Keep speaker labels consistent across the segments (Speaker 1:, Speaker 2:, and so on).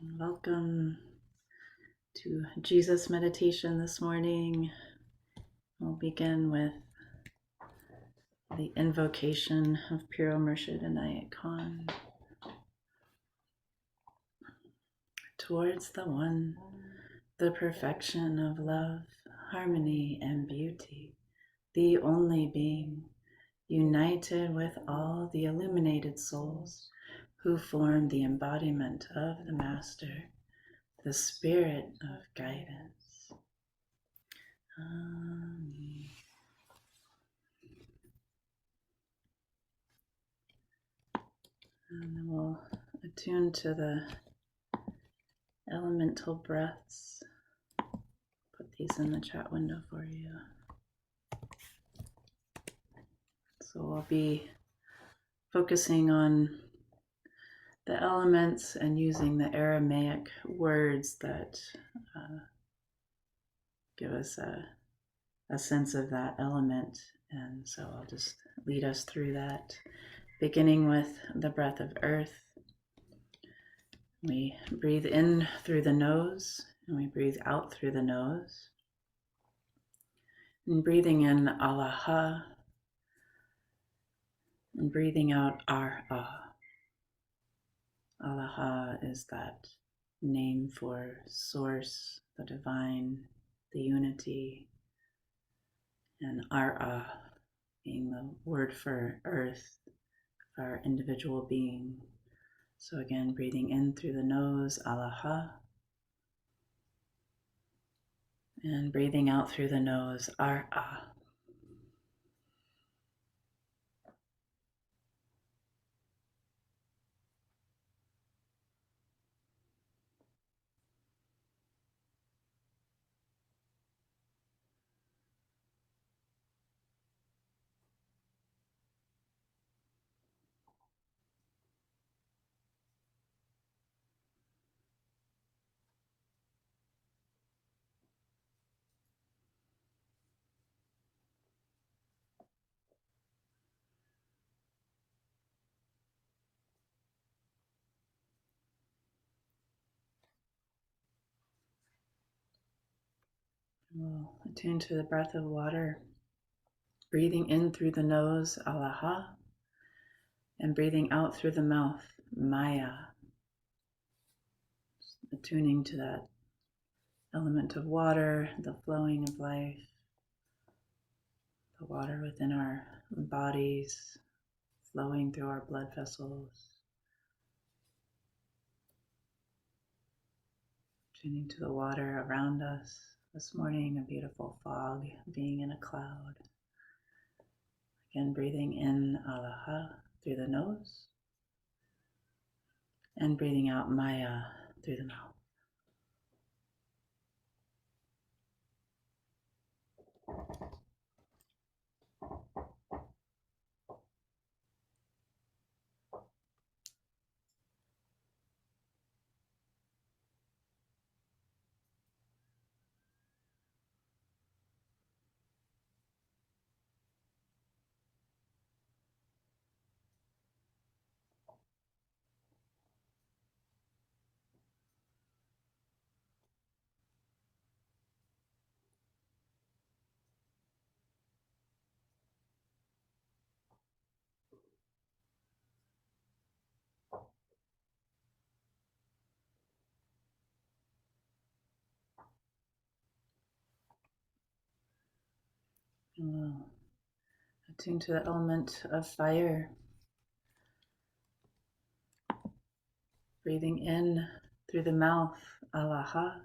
Speaker 1: Welcome to Jesus meditation this morning. We'll begin with the invocation of Piro Murshid Inayat Khan. Towards the One, the perfection of love, harmony, and beauty, the only being, united with all the illuminated souls who form the embodiment of the Master, the Spirit of guidance. Amen. And then we'll attune to the elemental breaths. Put these in the chat window for you. So we'll be focusing on the elements and using the Aramaic words that give us a sense of that element. And so I'll just lead us through that, beginning with the breath of earth. We breathe in through the nose and we breathe out through the nose. And breathing in Allah, and breathing out Ar-Ah. Allah is that name for source, the divine, the unity, and Ar-Ah being the word for earth, for our individual being. So again, breathing in through the nose, Allah, and breathing out through the nose, Ar-Ah. We'll attune to the breath of water, breathing in through the nose, Allah, and breathing out through the mouth, Maya. Attuning to that element of water, the flowing of life, the water within our bodies, flowing through our blood vessels. Tuning to the water around us. This morning, a beautiful fog, being in a cloud. Again, breathing in Allah through the nose and breathing out Maya through the mouth. And we'll attune to the element of fire. Breathing in through the mouth, Allah,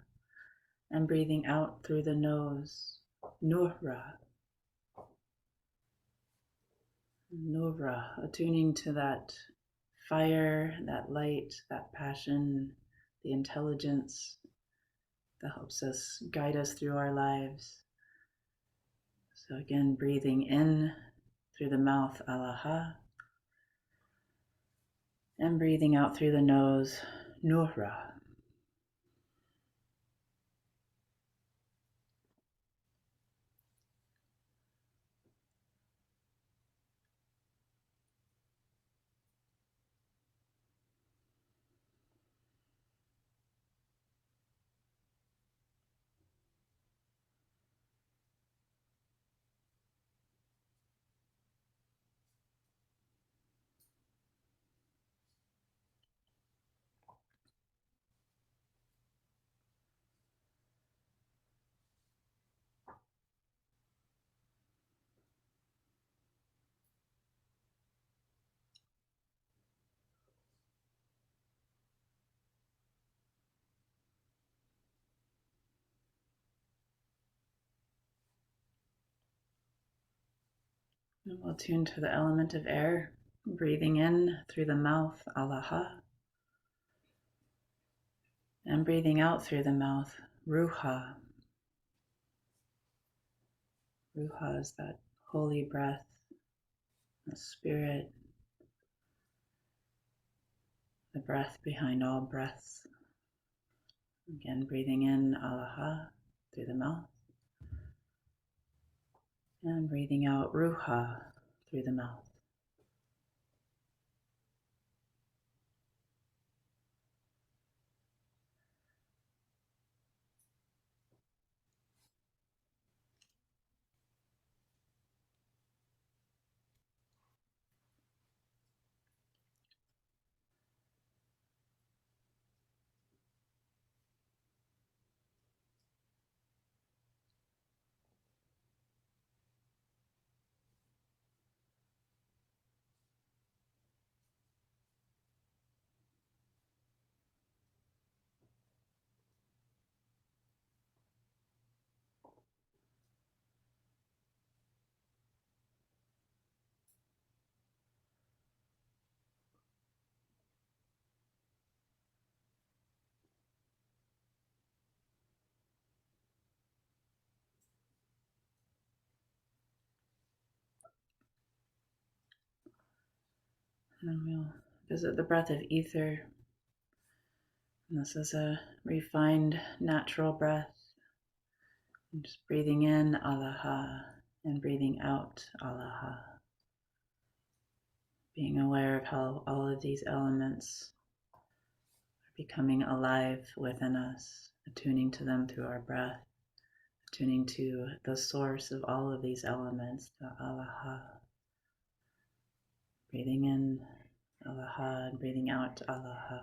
Speaker 1: and breathing out through the nose, Nurra. Nurra, attuning to that fire, that light, that passion, the intelligence that helps us guide us through our lives. So again, breathing in through the mouth, Allah, and breathing out through the nose, Nurra. And we'll tune to the element of air, breathing in through the mouth, Alaha, and breathing out through the mouth, Ruha. Ruha is that holy breath, the spirit, the breath behind all breaths. Again, breathing in, Alaha, through the mouth, and breathing out, Ruha, through the mouth. And then we'll visit the breath of ether. And this is a refined, natural breath. And just breathing in, Alaha, and breathing out, Alaha. Being aware of how all of these elements are becoming alive within us, attuning to them through our breath, attuning to the source of all of these elements, the Alaha. Breathing in, Alaha, and breathing out, Alaha.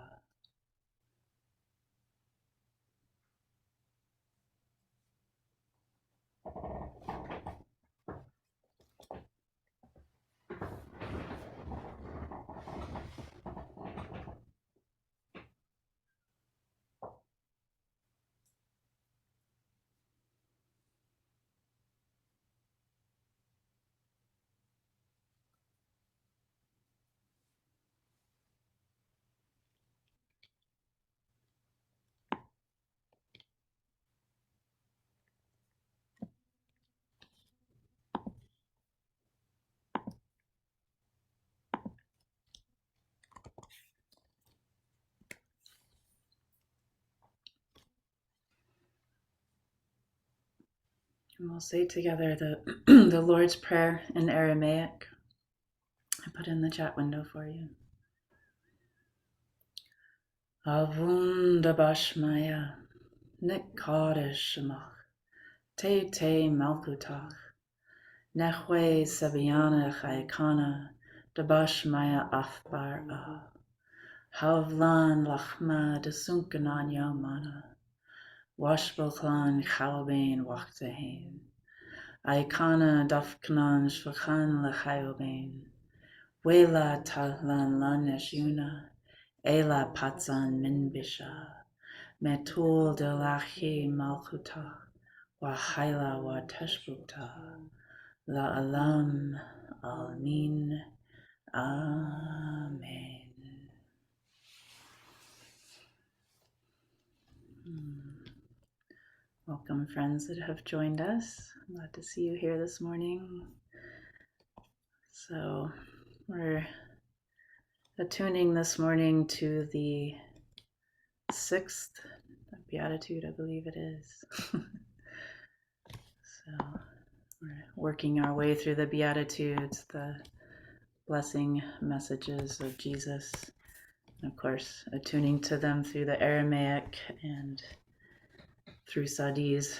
Speaker 1: And we'll say together the, the Lord's Prayer in Aramaic. I put in the chat window for you. Avunda Bashmaya, Nikadesh Shemach, Te Te Malkutach, Nechwe Sabiana Chayakana, Dabashmaya Afbar Ah, Havlan Lachma Desunkanan Yamana, Washboklan Chaubain Waktahain, Aikana Dafkanan Shvakan Lechayobain, Wela Tahlan Lanesh Yuna, Ela Patzan Minbisha, Metul de Lachi Malkuta, Wahaila wa Teshbukta, La Alam Almin, Amen. Welcome, friends that have joined us. Glad to see you here this morning. So, we're attuning this morning to the 6th Beatitude, I believe it is. So, we're working our way through the Beatitudes, the blessing messages of Jesus, and of course, attuning to them through the Aramaic and through Sadi's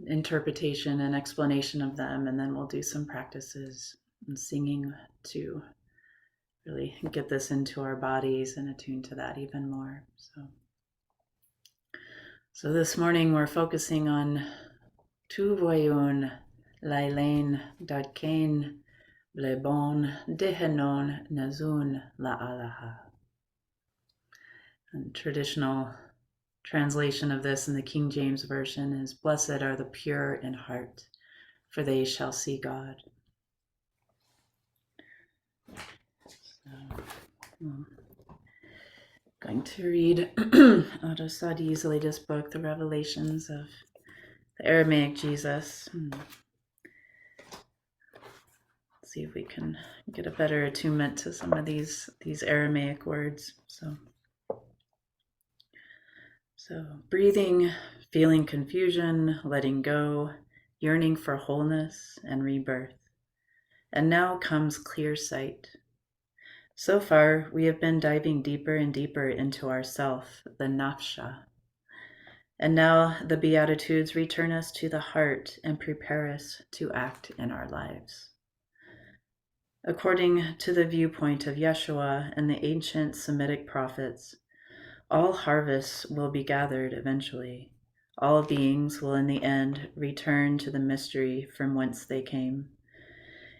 Speaker 1: interpretation and explanation of them, and then we'll do some practices and singing to really get this into our bodies and attune to that even more. So this morning we're focusing on Tu voyun lailain dadkain blebon dehenon nazun la alaha. And traditional translation of this in the King James Version is, "Blessed are the pure in heart, for they shall see God. So, I'm going to read out of Sadi's latest book, The Revelations of the Aramaic Jesus. See if we can get a better attunement to some of these Aramaic words. So breathing, feeling confusion, letting go, yearning for wholeness and rebirth. And now comes clear sight. So far, we have been diving deeper and deeper into ourself, the nafsha. And now the Beatitudes return us to the heart and prepare us to act in our lives. According to the viewpoint of Yeshua and the ancient Semitic prophets, all harvests will be gathered eventually. All beings will in the end return to the mystery from whence they came.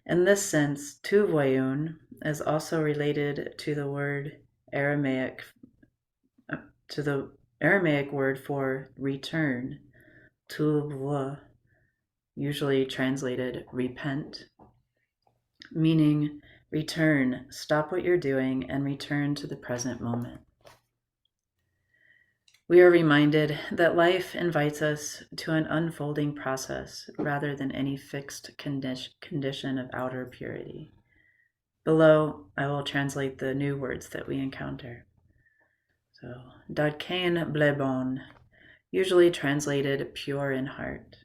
Speaker 1: In this sense, tuvayun is also related to the Aramaic word for return, tuv, usually translated repent, meaning return, stop what you're doing and return to the present moment. We are reminded that life invites us to an unfolding process rather than any fixed condition of outer purity. Below, I will translate the new words that we encounter. So, Dadkain Blebon, usually translated pure in heart.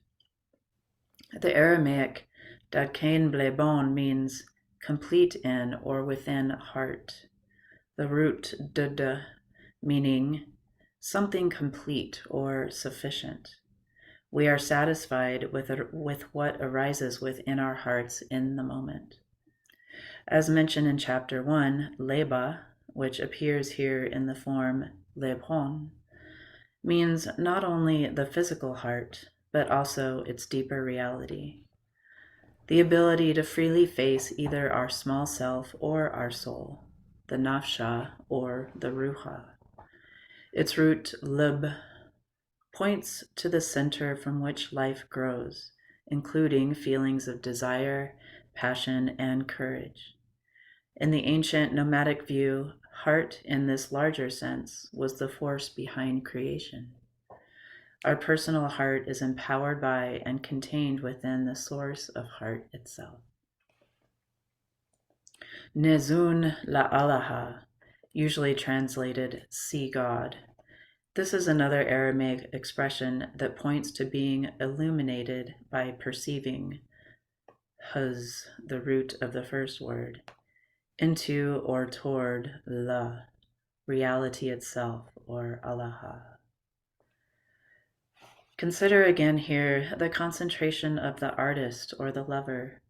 Speaker 1: The Aramaic Dadkain Blebon means complete in or within heart. The root Dud, meaning something complete or sufficient. We are satisfied with what arises within our hearts in the moment. As mentioned in chapter 1, leba, which appears here in the form lebon, means not only the physical heart, but also its deeper reality. The ability to freely face either our small self or our soul, the nafsha or the ruha. Its root, lib, points to the center from which life grows, including feelings of desire, passion, and courage. In the ancient nomadic view, heart in this larger sense was the force behind creation. Our personal heart is empowered by and contained within the source of heart itself. Nezun la'alaha, usually translated see God. This is another Aramaic expression that points to being illuminated by perceiving, huz, the root of the first word, into or toward la, reality itself, or alaha. Consider again here the concentration of the artist or the lover.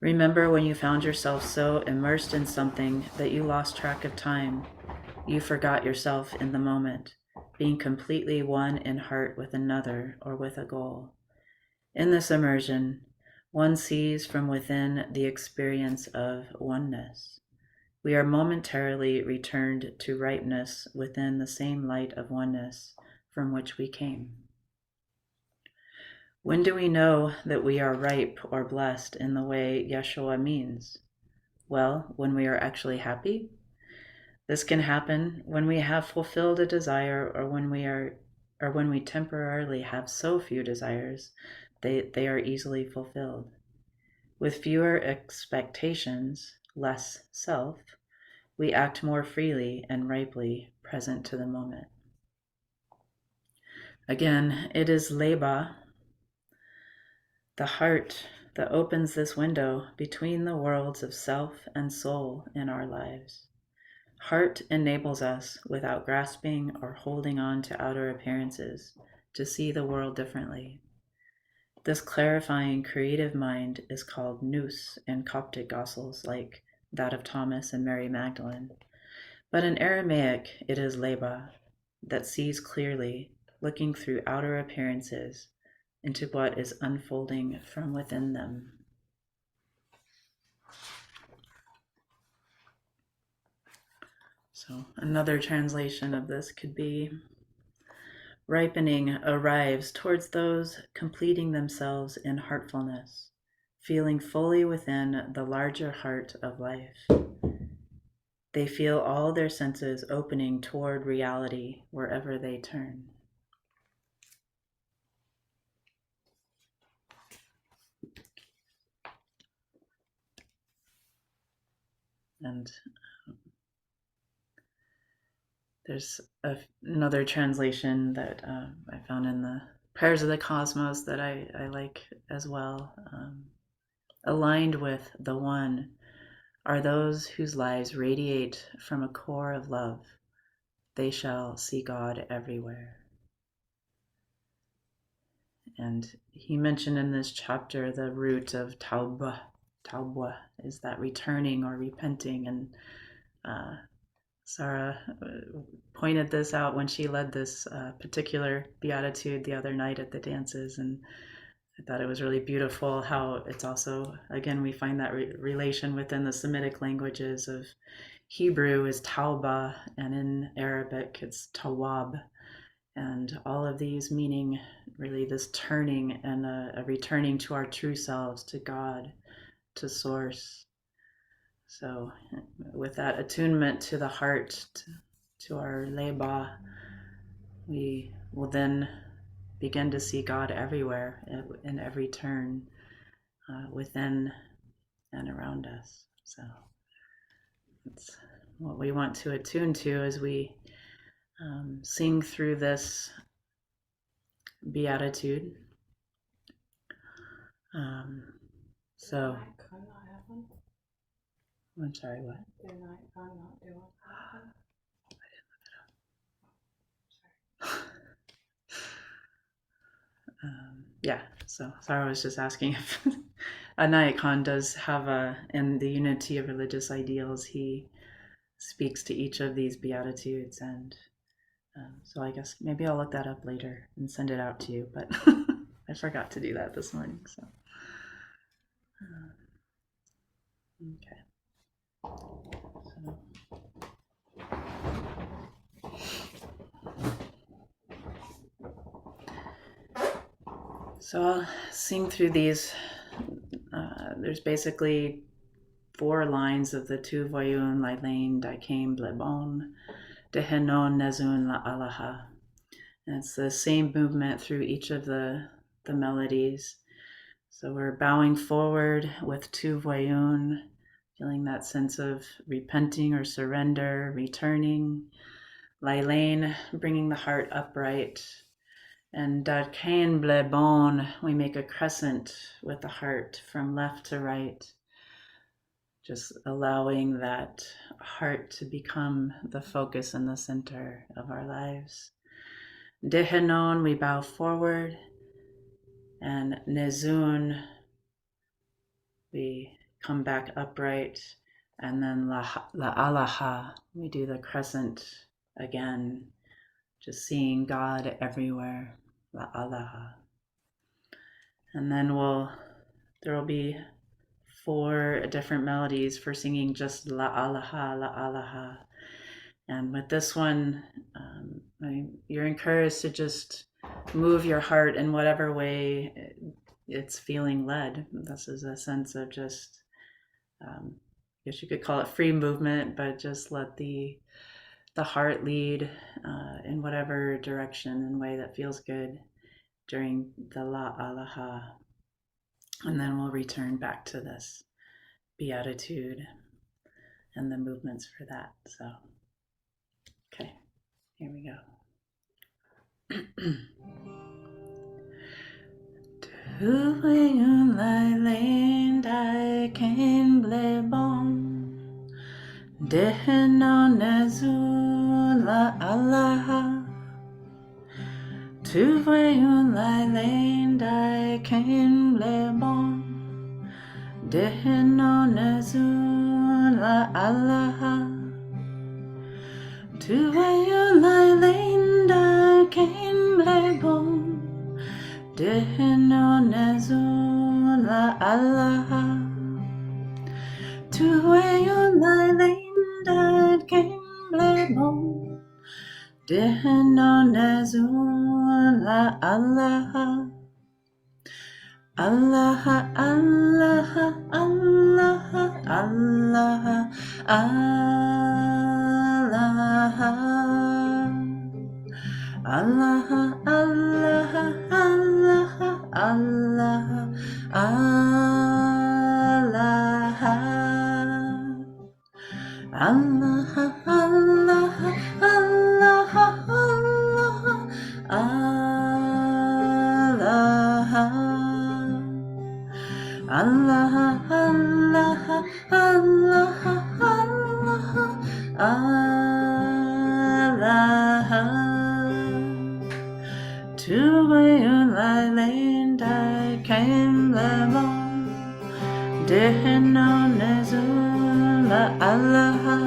Speaker 1: Remember when you found yourself so immersed in something that you lost track of time. You forgot yourself in the moment, being completely one in heart with another or with a goal. In this immersion, one sees from within the experience of oneness. We are momentarily returned to ripeness within the same light of oneness from which we came. When do we know that we are ripe or blessed in the way Yeshua means? Well, when we are actually happy. This can happen when we have fulfilled a desire or when we temporarily have so few desires they are easily fulfilled. With fewer expectations, less self, we act more freely and ripely present to the moment. Again, it is leba, the heart, that opens this window between the worlds of self and soul in our lives. Heart enables us, without grasping or holding on to outer appearances, to see the world differently. This clarifying creative mind is called nous in Coptic Gospels, like that of Thomas and Mary Magdalene. But in Aramaic, it is leba, that sees clearly, looking through outer appearances into what is unfolding from within them. So another translation of this could be, ripening arrives towards those completing themselves in heartfulness, feeling fully within the larger heart of life. They feel all their senses opening toward reality wherever they turn. And there's another translation that I found in the Prayers of the Cosmos that I like as well. Aligned with the One are those whose lives radiate from a core of love. They shall see God everywhere. And he mentioned in this chapter the root of tauba. Tauba is that returning or repenting. And Sarah pointed this out when she led this particular beatitude the other night at the dances. And I thought it was really beautiful how it's also, again, we find that relation within the Semitic languages of Hebrew is tauba, and in Arabic it's tawab. And all of these meaning really this turning and a returning to our true selves, to God, to Source. So with that attunement to the heart, to our leba, we will then begin to see God everywhere, in every turn, within and around us. So that's what we want to attune to as we sing through this beatitude. So, I'm sorry, what? Yeah, so Sarah was just asking if Anayat Khan does have in the Unity of Religious Ideals, he speaks to each of these beatitudes, and so I guess maybe I'll look that up later and send it out to you, but I forgot to do that this morning, so. Okay. So I'll sing through these. There's basically 4 lines of the Tu Voyun Lailain Daikaim Blebon Dehenon Nezun La Alaha. And it's the same movement through each of the melodies. So we're bowing forward with Tu Voyun, feeling that sense of repenting or surrender, returning. Lailain, bringing the heart upright. And Daikaim Blebon, we make a crescent with the heart from left to right, just allowing that heart to become the focus and the center of our lives. Dehenon, we bow forward, and Nezun, we come back upright, and then La Alaha, we do the crescent again, just seeing God everywhere. La Alaha. And then there will be 4 different melodies for singing just La Alaha, La Alaha. And with this one, you're encouraged to just move your heart in whatever way it's feeling led. This is a sense of just, I guess you could call it free movement, but just let the heart lead in whatever direction and way that feels good during the La Alaha. And then we'll return back to this beatitude and the movements for that. So, okay, here we go. Tu Voyun Lailain Daikaim Blebon Dehenon Nezun La Alaha. Tu Voyun Lailain Daikaim Blebon Dehenon Nezun La Alaha. Tu Voyun Lailain Daikaim Blebon Dehenon Nezun La Alaha. Tu Voyun Lailain Daikaim Blebon Dehenon Nezun la Allah. Allah, Allah, Allah, Allah, Allah, Allah, Allah, Allah, Allah, Allah, Allah, Allah, Allah, Allah, Allah, Allah, to where you lie laying die came the moon, Dehno Nezula Allah,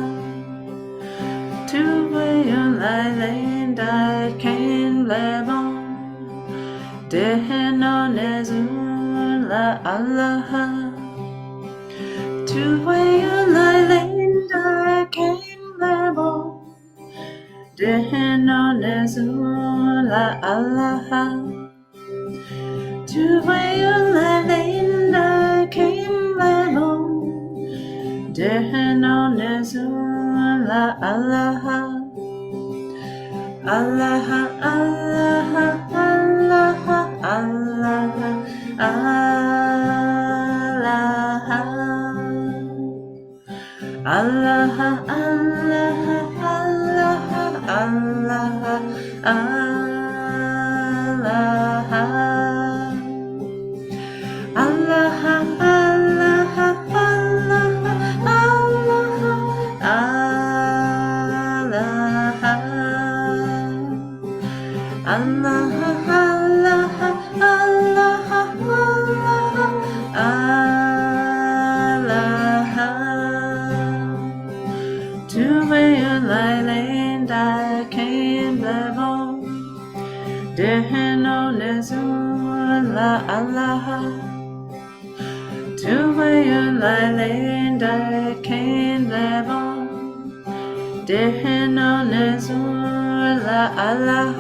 Speaker 1: to where you lie laying die came the moon, Dehno Nezula Allah, to where you lie laying die came the moon, Dehno Nezula Allah, to where you lie laying die came the moon, Dehno Nezula Allah, Allah, Allah, Allah, Allah, Allah, Allah, Allah, to where you lie laying die came the bone, Dehno Nezula Allah, to where you lie laying die came the bone, Dehno Nezula Allah,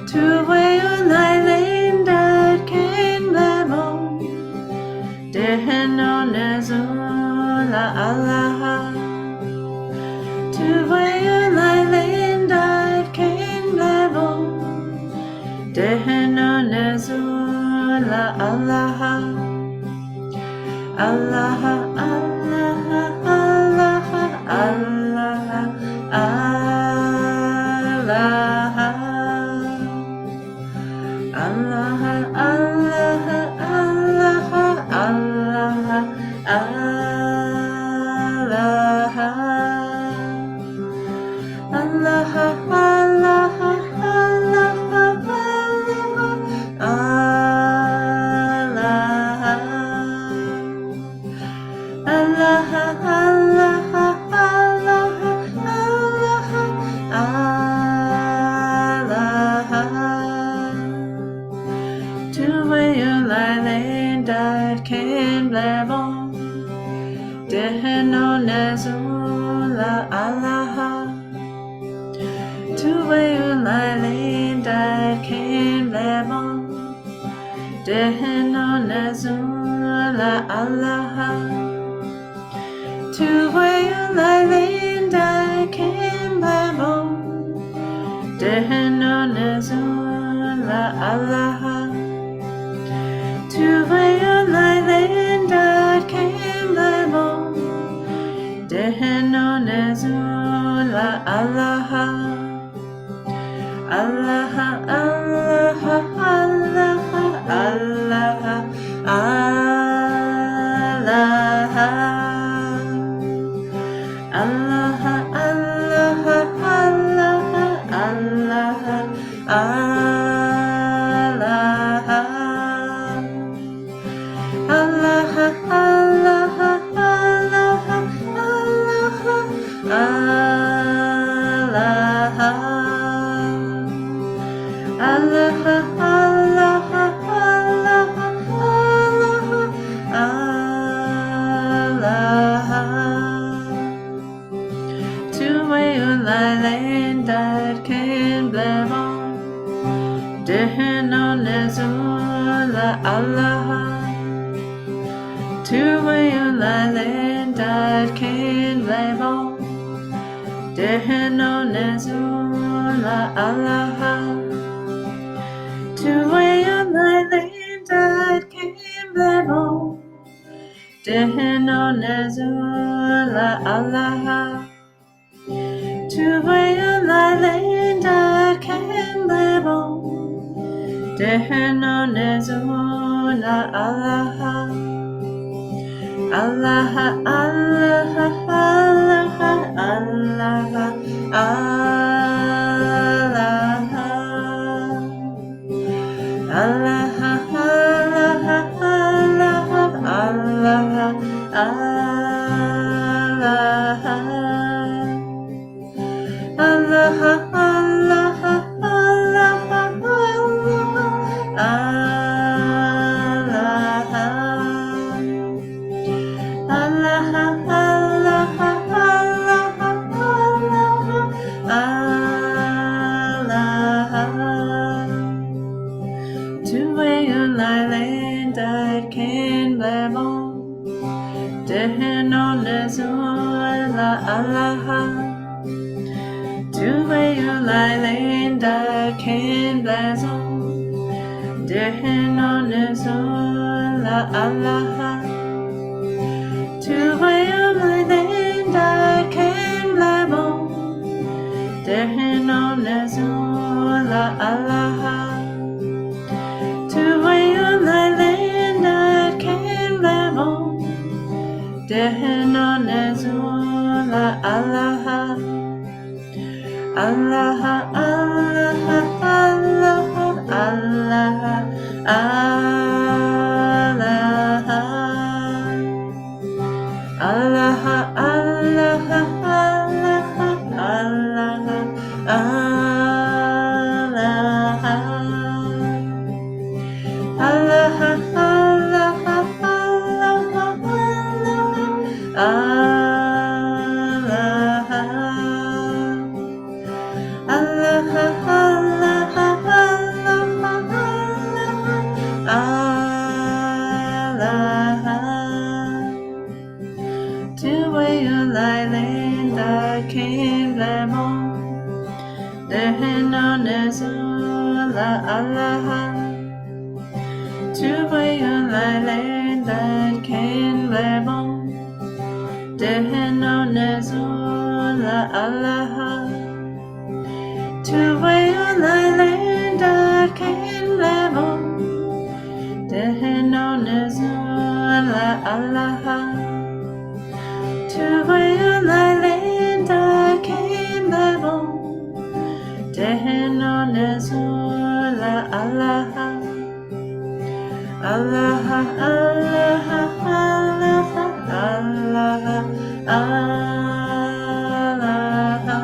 Speaker 1: to where you lie laying die came the bone, Dehno Nezula Allah, to where you lie laying die came the bone, Dehno Nezula Allah, Allah, Allah, Allah, Allah, Allah, Allah, Allah, to where you lie laying died came the bone, Dehno Nezula Allah, to where you lie laying died came the bone, Dehno Nezula Allah, to where you lie laying died came the bone, Dehno Nezula Allah, to where you lie laying died came the bone, Dehno Nezula Allah, Allah, Allah, Allah, Allah, Allah, to where you lie laying died came the bone, Lebo Deheno Nezula Allaha Tuwaya Lailindat Kim Lebo Deheno Nezula Allaha Tuwaya Lailindat Kim Lebo Deheno Nezula Allaha Allaha, Allaha, Allaha, Allaha, Allaha, Allaha, Allaha, Allaha, Allaha, Allaha, Allaha, Allaha, Deheno Nezula Allaha Tuwaya Lailindat Kim Lebo Deheno Nezula Allaha Tuwaya Lailindat Kim Lebo Deheno Nezula Allaha Tuwaya Lailindat Kim Lebo Deheno Nezula Allaha Allaha, Allaha, Allaha, Allaha, Allaha, Allaha, Allaha, Allaha, Allaha, Allaha, Tuwaya Lailindat Kim Lebo Deheno Nezula Allaha Tuwaya Lailindat Kim Lebo Deheno Nezula Allaha Tuwaya Lailindat Kim Lebo Deheno Nezula Allaha Tuwaya Lailindat Kim Lebo Deheno Nezula Allaha Allaha, Allaha, Allaha, Allaha, Allaha, Allaha,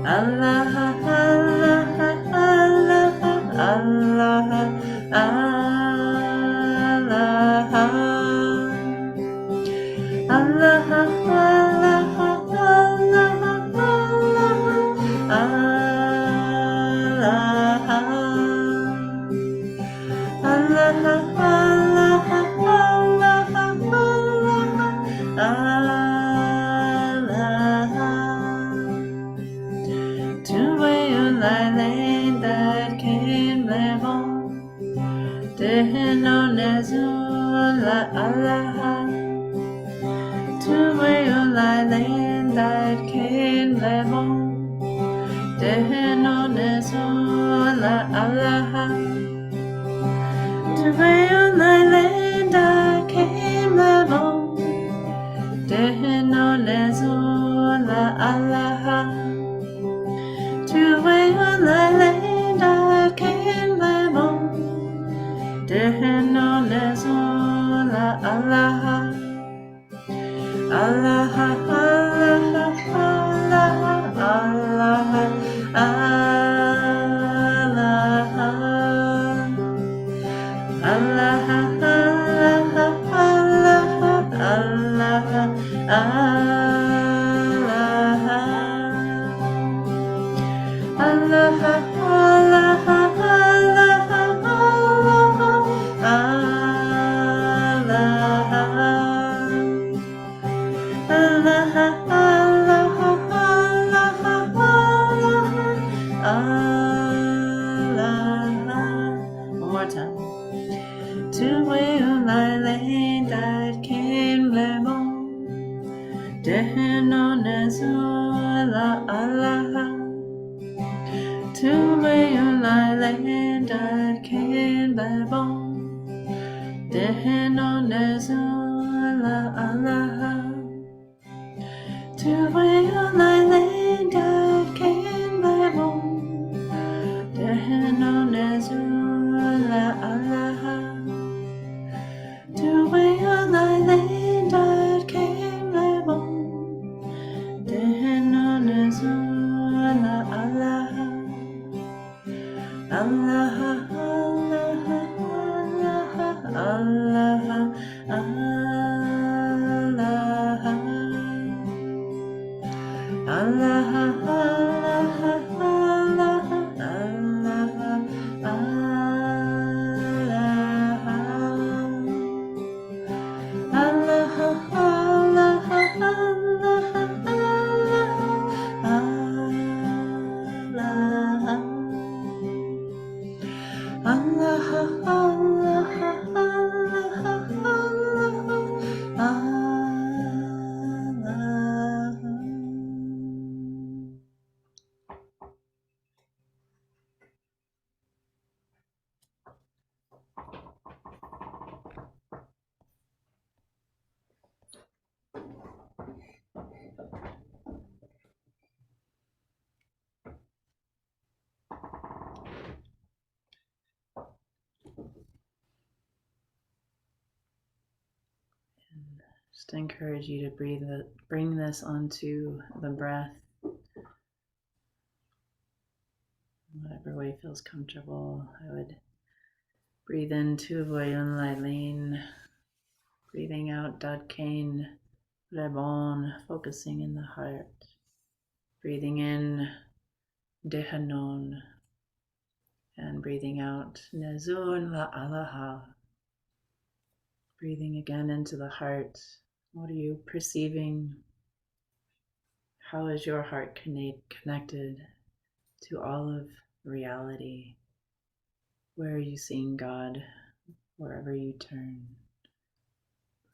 Speaker 1: Allaha, Allaha, Allaha, Tuwaya Lailindat Kim Lebo Deheno Nezula Allaha Tuwaya Lailindat Kim Lebo Deheno Nezula Allaha Tuwaya Lailindat Kim Lebo Deheno Nezula Allaha Tuwaya Lailindat Kim Lebo Deheno Nezula Allaha Allaha, Allaha, Allaha, Allaha, Allaha, Allaha, Allah, Allah, Allah, Allah. One more time. Tu way lai lane that came lemon. Dehno nezula Allah. Tu way lai lane that came lemon. Dehno nezula Allah. Tu way lai lane that came lemon. Dehno nezula Allah. Tu way lai lane that came lemon. Dehno nezula Allah. Allah, Allah, Allah, Allah, Just encourage you to bring this onto the breath, whatever way feels comfortable. I would breathe in Tu Voyun Lai Lin, breathing out Dad Kain Rebon, focusing in the heart. Breathing in Dehanon, and breathing out Nezun La Alaha. Breathing again into the heart. What are you perceiving? How is your heart connected to all of reality? Where are you seeing God wherever you turn?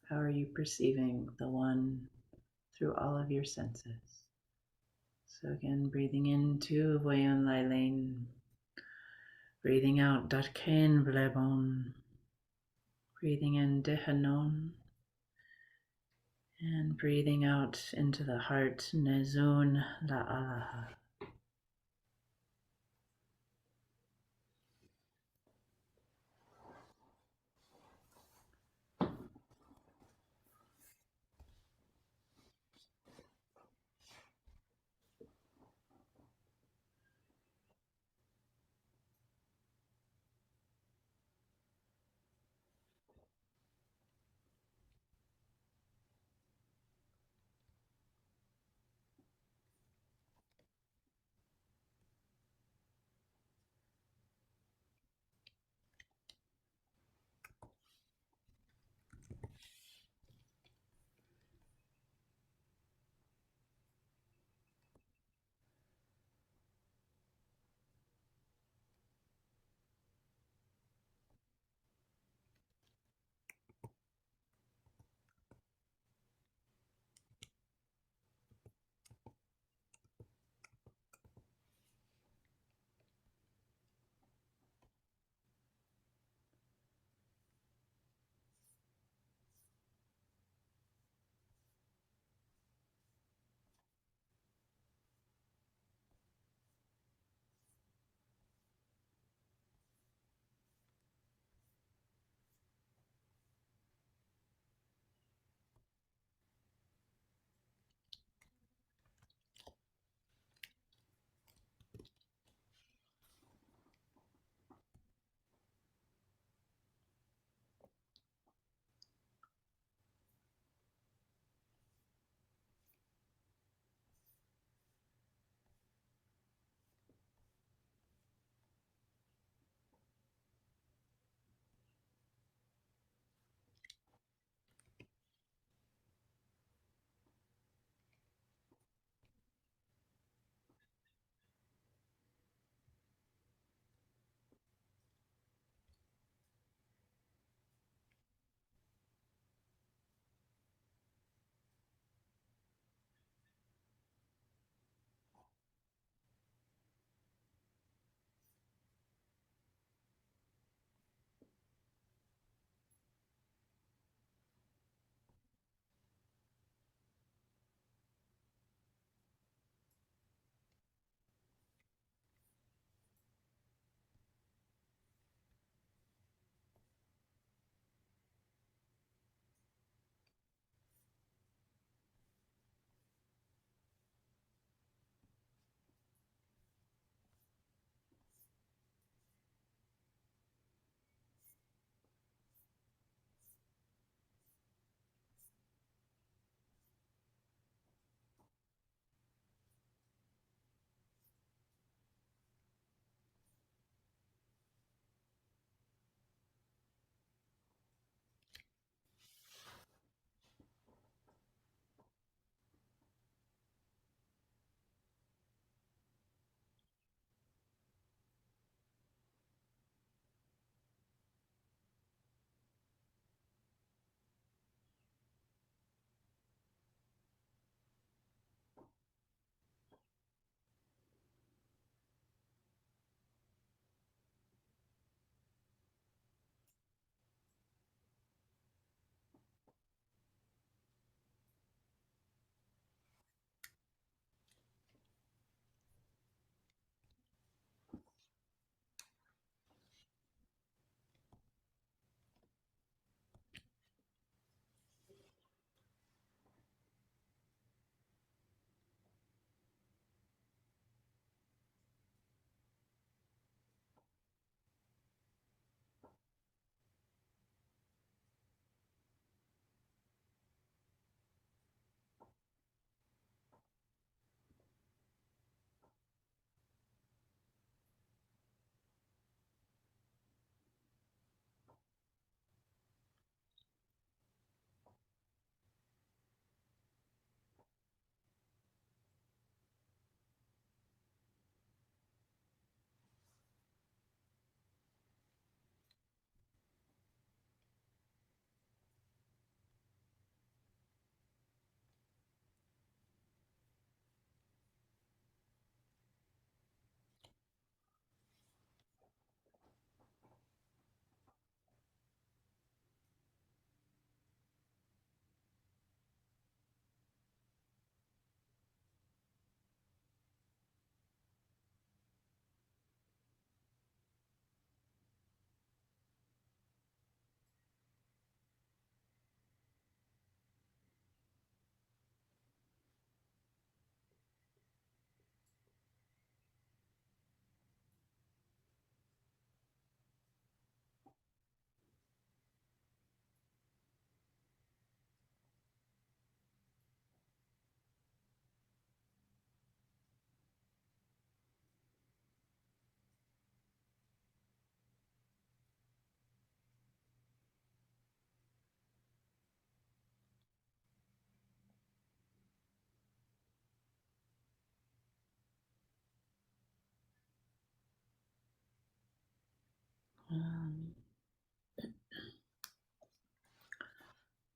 Speaker 1: How are you perceiving the One through all of your senses? So again, breathing into Voyun Lai Lane. Breathing out Datken Vlebon. Breathing in Dehanon. And breathing out into the heart, Nezun La Alaha.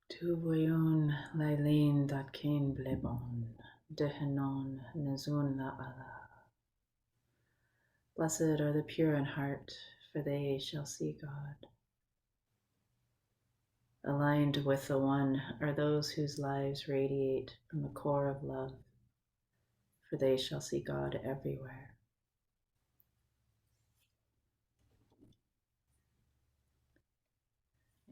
Speaker 1: Tu voyons lailin dat kain blebon, dehenon nezun la Allah. Blessed are the pure in heart, for they shall see God. Aligned with the One are those whose lives radiate from a core of love, for they shall see God everywhere.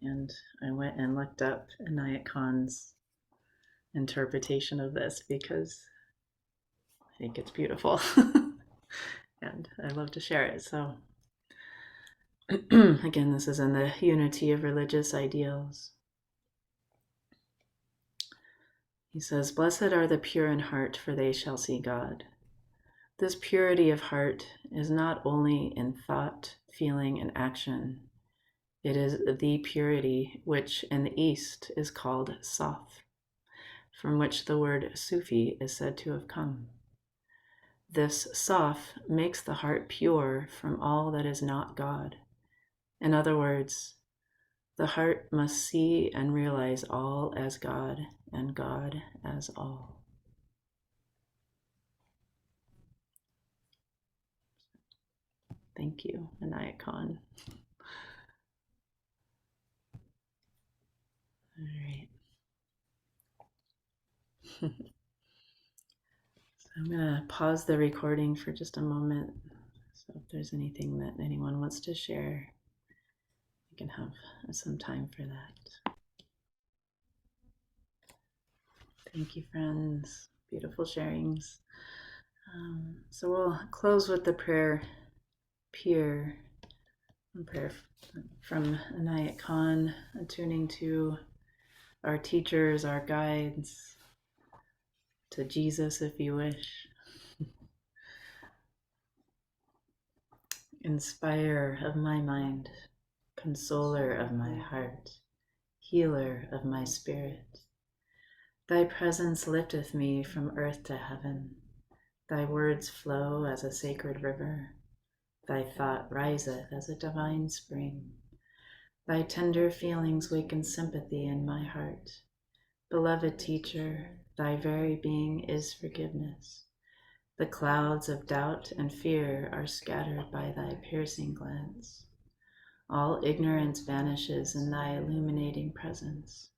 Speaker 1: And I went and looked up Inayat Khan's interpretation of this because I think it's beautiful and I love to share it. So again, this is in the Unity of Religious Ideals. He says, "Blessed are the pure in heart, for they shall see God." This purity of heart is not only in thought, feeling, and action. It is the purity which in the East is called Saf, from which the word Sufi is said to have come. This Saf makes the heart pure from all that is not God. In other words, the heart must see and realize all as God and God as all. Thank you, Inayat Khan. All right. So I'm going to pause the recording for just a moment. So if there's anything that anyone wants to share, we can have some time for that. Thank you, friends. Beautiful sharings. So we'll close with the prayer, Pure, a prayer from Inayat Khan, attuning to our teachers, our guides, to Jesus if you wish. Inspire of my mind, consoler of my heart, healer of my spirit. Thy presence lifteth me from earth to heaven. Thy words flow as a sacred river. Thy thought riseth as a divine spring. Thy tender feelings waken sympathy in my heart. Beloved teacher, thy very being is forgiveness. The clouds of doubt and fear are scattered by thy piercing glance. All ignorance vanishes in thy illuminating presence.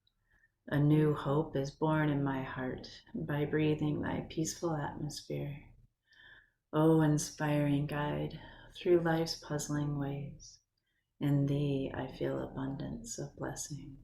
Speaker 1: A new hope is born in my heart by breathing thy peaceful atmosphere. O inspiring guide, through life's puzzling ways, in thee I feel abundance of blessing.